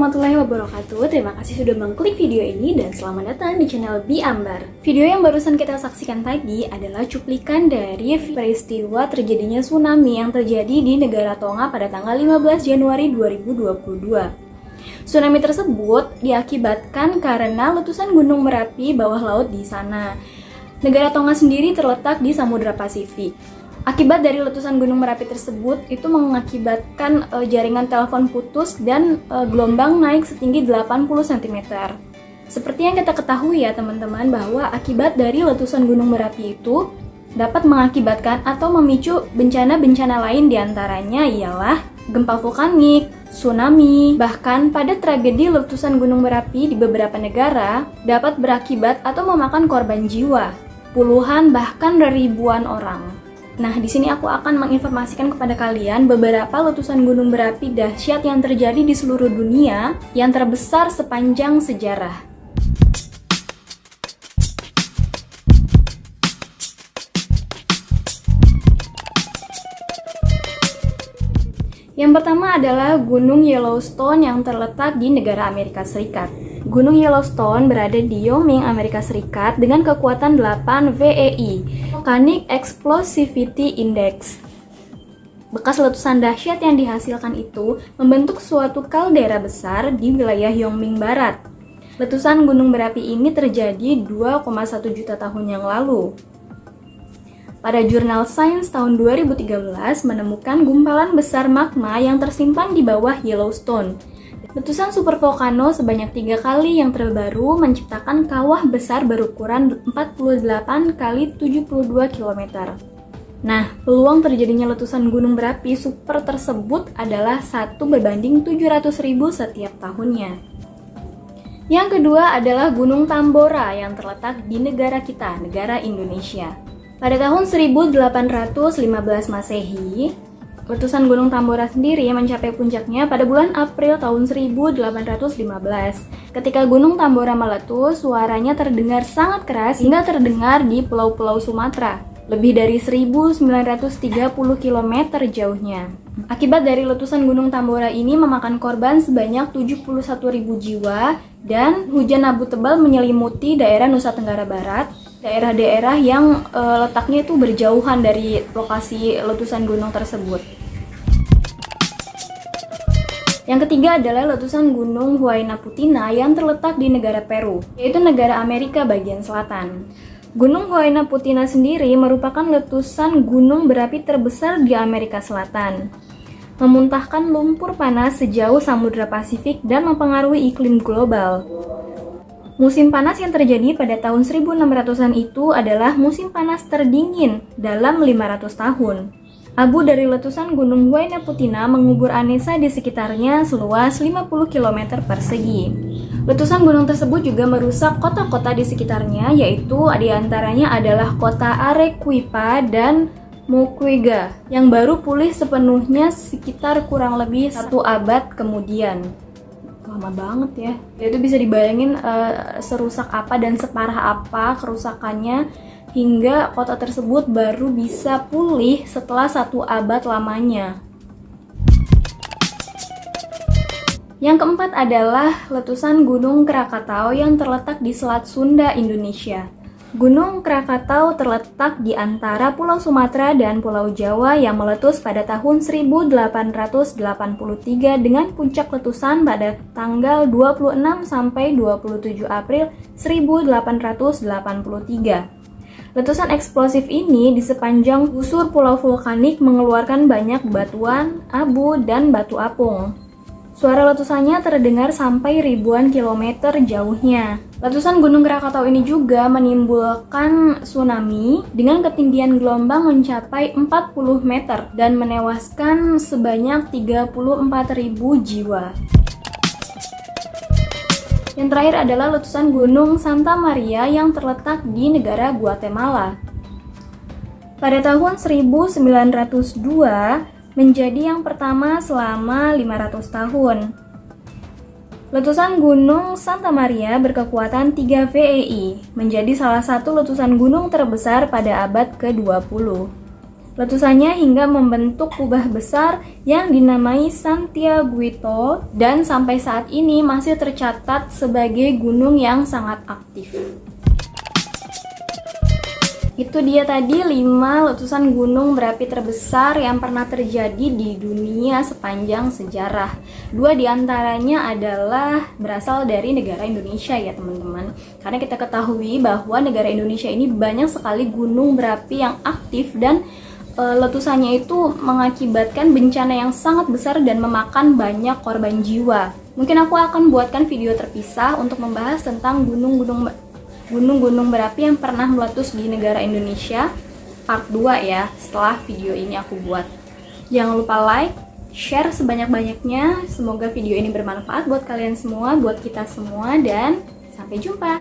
warahmatullahi wabarakatuh. Terima kasih sudah mengklik video ini dan selamat datang di channel Bi Ambar. Video yang barusan kita saksikan tadi adalah cuplikan dari peristiwa terjadinya tsunami yang terjadi di negara Tonga pada tanggal 15 Januari 2022. Tsunami tersebut diakibatkan karena letusan Gunung Merapi bawah laut di sana. Negara Tonga sendiri terletak di Samudra Pasifik. Akibat dari letusan Gunung Merapi tersebut itu mengakibatkan jaringan telepon putus dan gelombang naik setinggi 80 cm. Seperti yang kita ketahui ya teman-teman, bahwa akibat dari letusan Gunung Merapi itu dapat mengakibatkan atau memicu bencana-bencana lain, diantaranya ialah gempa vulkanik, tsunami, bahkan pada tragedi letusan Gunung Merapi di beberapa negara dapat berakibat atau memakan korban jiwa, puluhan bahkan ribuan orang. Nah, di sini aku akan menginformasikan kepada kalian beberapa letusan gunung berapi dahsyat yang terjadi di seluruh dunia yang terbesar sepanjang sejarah. Yang pertama adalah Gunung Yellowstone yang terletak di negara Amerika Serikat. Gunung Yellowstone berada di Wyoming, Amerika Serikat dengan kekuatan 8 VEI, Volcanic Explosivity Index. Bekas letusan dahsyat yang dihasilkan itu membentuk suatu kaldera besar di wilayah Wyoming Barat. Letusan gunung berapi ini terjadi 2,1 juta tahun yang lalu. Pada jurnal Science tahun 2013 menemukan gumpalan besar magma yang tersimpan di bawah Yellowstone. Letusan supervolcano sebanyak 3 kali yang terbaru menciptakan kawah besar berukuran 48 kali 72 km. Nah, peluang terjadinya letusan gunung berapi super tersebut adalah 1:700.000 setiap tahunnya. Yang kedua adalah Gunung Tambora yang terletak di negara kita, negara Indonesia. Pada tahun 1815 Masehi, letusan Gunung Tambora sendiri mencapai puncaknya pada bulan April tahun 1815. Ketika Gunung Tambora meletus, suaranya terdengar sangat keras hingga terdengar di pulau-pulau Sumatera, lebih dari 1930 km jauhnya. Akibat dari letusan Gunung Tambora ini memakan korban sebanyak 71.000 jiwa dan hujan abu tebal menyelimuti daerah Nusa Tenggara Barat, daerah-daerah yang letaknya itu berjauhan dari lokasi letusan gunung tersebut. Yang ketiga adalah letusan Gunung Huayna Putina yang terletak di negara Peru, yaitu negara Amerika bagian selatan. Gunung Huayna Putina sendiri merupakan letusan gunung berapi terbesar di Amerika Selatan, memuntahkan lumpur panas sejauh Samudra Pasifik dan mempengaruhi iklim global. Musim panas yang terjadi pada tahun 1600-an itu adalah musim panas terdingin dalam 500 tahun. Abu dari letusan Gunung Huayna Putina mengubur Anessa di sekitarnya seluas 50 km persegi. Letusan gunung tersebut juga merusak kota-kota di sekitarnya, yaitu diantaranya adalah kota Arequipa dan Moquegua yang baru pulih sepenuhnya sekitar kurang lebih 1 abad kemudian. Lama banget ya. Itu bisa dibayangin serusak apa dan separah apa kerusakannya hingga kota tersebut baru bisa pulih setelah 1 abad lamanya. Yang keempat adalah letusan Gunung Krakatau yang terletak di Selat Sunda, Indonesia. Gunung Krakatau terletak di antara Pulau Sumatera dan Pulau Jawa yang meletus pada tahun 1883 dengan puncak letusan pada tanggal 26 sampai 27 April 1883. Letusan eksplosif ini di sepanjang busur pulau vulkanik mengeluarkan banyak batuan, abu, dan batu apung. Suara letusannya terdengar sampai ribuan kilometer jauhnya. Letusan Gunung Krakatau ini juga menimbulkan tsunami dengan ketinggian gelombang mencapai 40 meter dan menewaskan sebanyak 34.000 jiwa. Yang terakhir adalah letusan Gunung Santa Maria yang terletak di negara Guatemala. Pada tahun 1902, menjadi yang pertama selama 500 tahun. Letusan Gunung Santa Maria berkekuatan 3 VEI, menjadi salah satu letusan gunung terbesar pada abad ke-20. Letusannya hingga membentuk kubah besar yang dinamai Santiaguito dan sampai saat ini masih tercatat sebagai gunung yang sangat aktif. Itu dia tadi 5 letusan gunung berapi terbesar yang pernah terjadi di dunia sepanjang sejarah. 2 diantaranya adalah berasal dari negara Indonesia ya teman-teman. Karena kita ketahui bahwa negara Indonesia ini banyak sekali gunung berapi yang aktif dan letusannya itu mengakibatkan bencana yang sangat besar dan memakan banyak korban jiwa. Mungkin aku akan buatkan video terpisah untuk membahas tentang gunung-gunung berapi yang pernah meletus di negara Indonesia part 2 ya, setelah video ini aku buat. Jangan lupa like, share sebanyak-banyaknya. Semoga video ini bermanfaat buat kalian semua, buat kita semua, dan sampai jumpa.